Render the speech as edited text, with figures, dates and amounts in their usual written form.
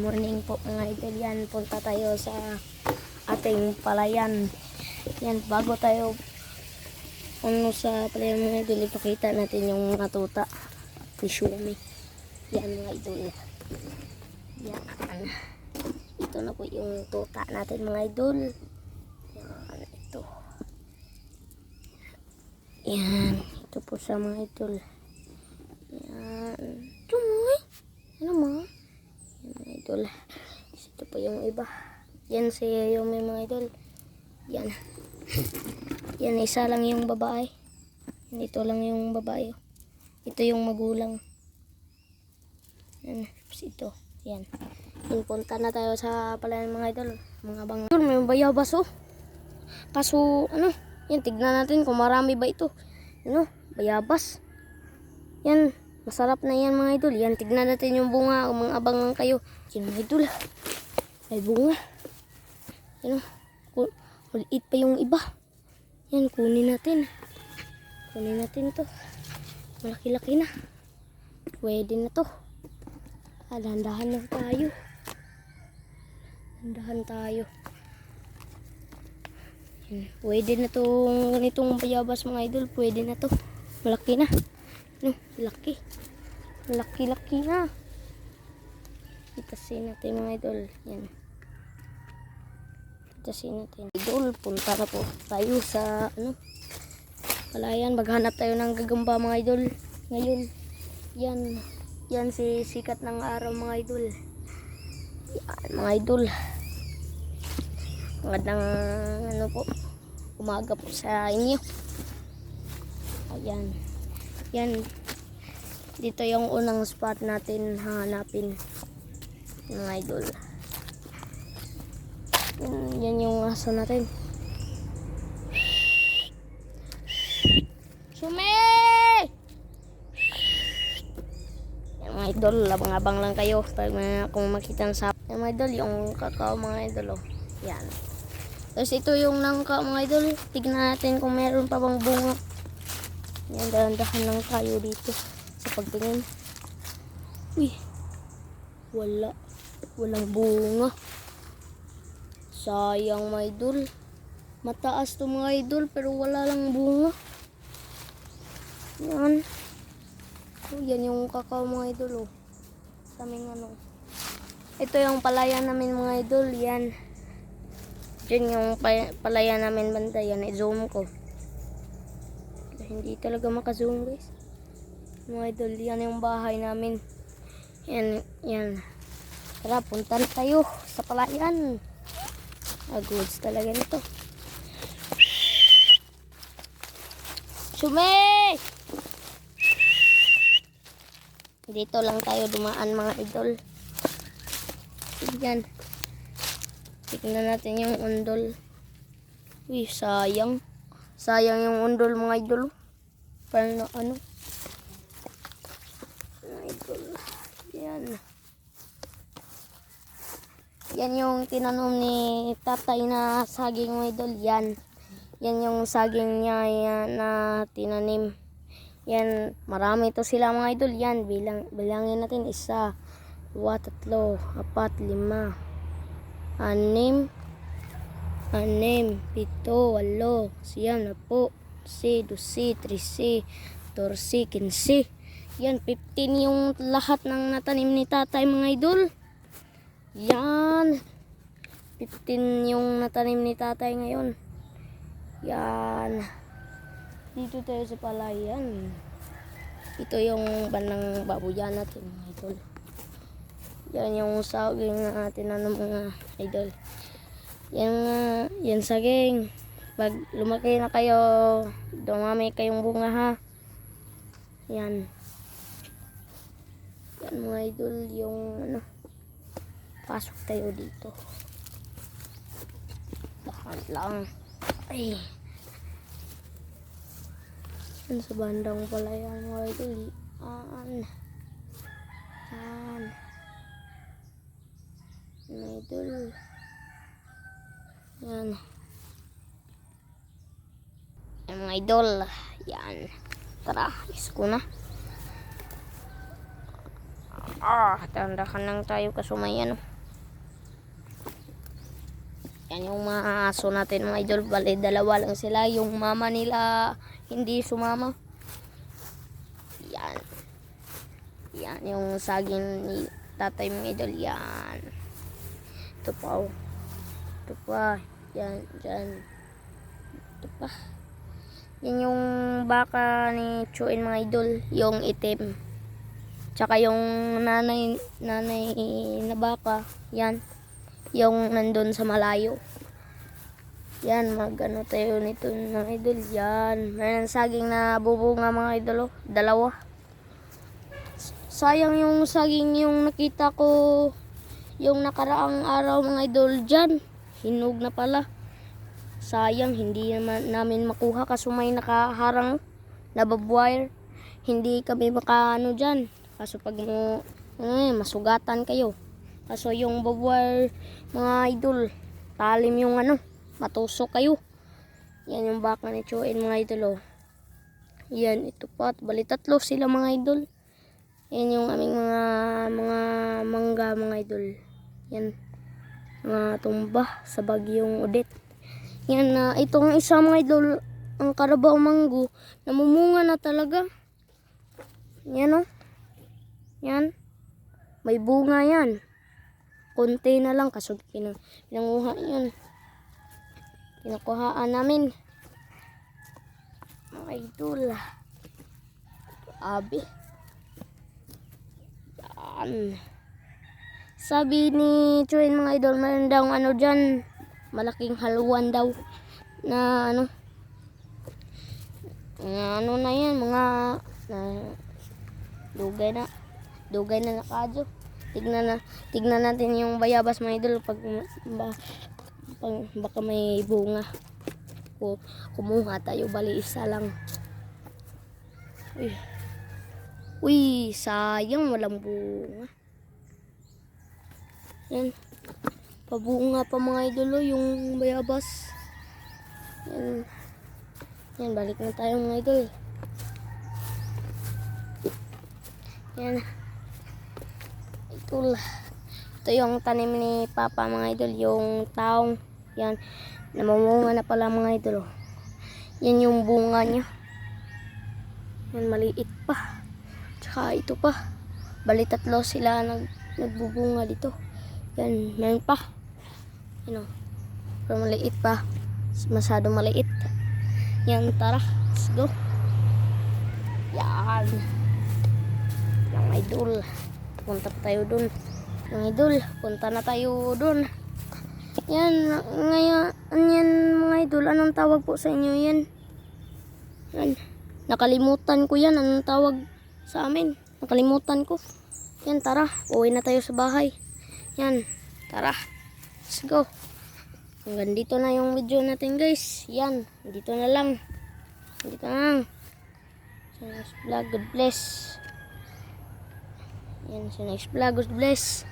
morning po mga idol. Yan, punta tayo sa ating palayan. Yan, bago tayo sa palayan mga idol, ipakita natin yung mga tuta ni Shumi. Yan mga idol. Yan. Ito na po yung tuta natin mga idol. Yan, ito. Yan, ito po sa mga idol. Yan. Tumoy. Ano mo? Yan mga idol. Ito po yung iba. Yan si Yumi mga idol. Yan. Yan, isa lang yung babae. Yan, ito lang yung babae. Ito yung magulang. Yan. Ito. Yan. Yan, punta na tayo sa palayan mga idol. Mga bang. May bayabas oh. Kaso ano? Yan, tignan natin kung marami ba ito. Ano? Bayabas. Yan. Masarap na yan mga idol. Yan, tignan natin yung bunga. Mga abang lang kayo. Yan mga idol. May bunga. Yan o. Maliit pa yung iba. Yan, kunin natin. Kunin natin to. Malaki-laki na. Pwede na to. Dahan-dahan lang tayo. Dahan tayo. Yan, pwede na tong ganitong bayabas mga idol. Pwede na to. Malaki na. No, laki. Malaki-laki na. Itasin natin mga idol. Yan. Itasin natin. Idol, punta na po tayo sa palayan. Maghanap tayo ng gagamba mga idol. Ngayon, yan. Yan si sikat ng araw mga idol. Yan mga idol. Magandang po. Umaga po sa inyo. Ayan. Yan. Dito yung unang spot natin hanapin mga idol. Yan yung aso natin. Shumi! Yan mga idol, labang-abang lang kayo kung makita ng sap. Yan mga idol, yung kakao mga idol oh. Yan. Tapos ito yung nangka mga idol. Tignan natin kung meron pa bang bunga. Yan, dahan-dahan lang tayo dito sa pagtingin. Uy, walang bunga. Sayang mga idol. Mataas to mga idol pero wala lang bunga. Yan. Yan yung kakao mga idol oh. Kaming ito yung palayan namin mga idol. Yan. Yan yung palayan namin banda. Yan, i-zoom ko. Hindi talaga maka-zoom guys. Mga idol, yan yung bahay namin. Yan, yan. Tara, punta na tayo sa palayan. Goods talaga nito. Shumi! Dito lang tayo dumaan mga idol. Yan. Tignan natin yung undol. Uy, sayang. Sayang yung undol mga idol. Parang idol. Yan. Yan yung tinanom ni tatay na saging mga idol. Yan. Yan yung saging niya na tinanim. Yan. Marami to sila mga idol. Yan. Bilangin natin. 1, 2, 3, 4, 5, 6, 6, 7, 8, 8, 9, 10, 11, 12, 13, 14, 15. Yan, 15 yung lahat ng natanim ni tatay mga idol. Yan. 15 yung natanim ni tatay ngayon. Yan. Dito tayo sa palayan. Ito yung bandang babuyan natin mga idol. Yan yung saging na tinanong mga idol. Yan saging. Pag lumaki na kayo, dumami kayong bunga ha. Yan. Yan mga idol, yung pasok tayo dito. Dahan lang. Ay. Yan sa bandang palayan mga idol. Yan. Mga idol. Yan. Yan mga idol. Yan. Tara, isko na. Tanda ka lang tayo kaso may ano. Yan yung mga aso natin mga idol. Bali, dalawa lang sila. Yung mama nila hindi sumama. Yan. Yan yung saging ni tatay mga idol. Yan. Ito pa oh. Ito pa. Yan. Yan. Ito pa. Yan yung baka ni Chuin mga idol. Yung itim. Tsaka yung nanay na baka. Yan. Yung nandun sa malayo. Yan, magano tayo nito mga idol. Yan, mayroon saging na bubunga mga idol. Dalawa. Sayang yung saging yung nakita ko yung nakaraang araw mga idol dyan. Hinog na pala. Sayang, hindi naman namin makuha kaso may nakaharang na barbwire. Hindi kami makaano dyan. Kaso pag masugatan kayo. Kaso yung barbwire mga idol, talim yung ano, matusok kayo. Yan yung baka ni Chuin mga idol. Oh. Yan, ito pa. Bali tatlo sila mga idol. Yan yung aming mga mangga mga idol. Yan, mga tumba sa bagyong Odette. Yan na, itong isa mga idol, ang Carabao Mango, namumunga na talaga. Yan oh. Yan, may bunga yan. Konti na lang kaso pinanguha yun. Pinakuhaan namin. Mga idol. Abi. Yan. Sabi ni Chuin mga idol, mayroon daw ano dyan. Malaking haluan daw. Na ano. Ano na yan. Mga dugay na nakadyo. Tignan natin yung bayabas mga idol pag baka may bunga. Kumuha tayo, bali isa lang. Uy, sayang walang bunga. Yan. Pabunga pa mga idol yung bayabas. Yan. Yan, balik na tayo mga idol. Yan. Ito yung tanim ni Papa mga idol, yung taong. Yan, namumunga na pala mga idol. Yan yung bunga niya. Yan, maliit pa. Tsaka ito pa. Bali tatlo sila nagbubunga dito. Yan, meron pa. Yan o. Pero maliit pa. Masyado maliit. Yan, tara. Let's go. Yan. Yung idol. Punta tayo dun. Mga idol, punta na tayo dun. Yan, ngayon, yan mga idol, anong tawag po sa inyo yan? Yan, nakalimutan ko yan, anong tawag sa amin? Nakalimutan ko. Yan, tara, uwi na tayo sa bahay. Yan, tara, let's go. Hanggang dito na yung video natin guys. Yan, dito na lang. Dito na lang. So, next vlog, God bless. Yan, so next vlog, God bless.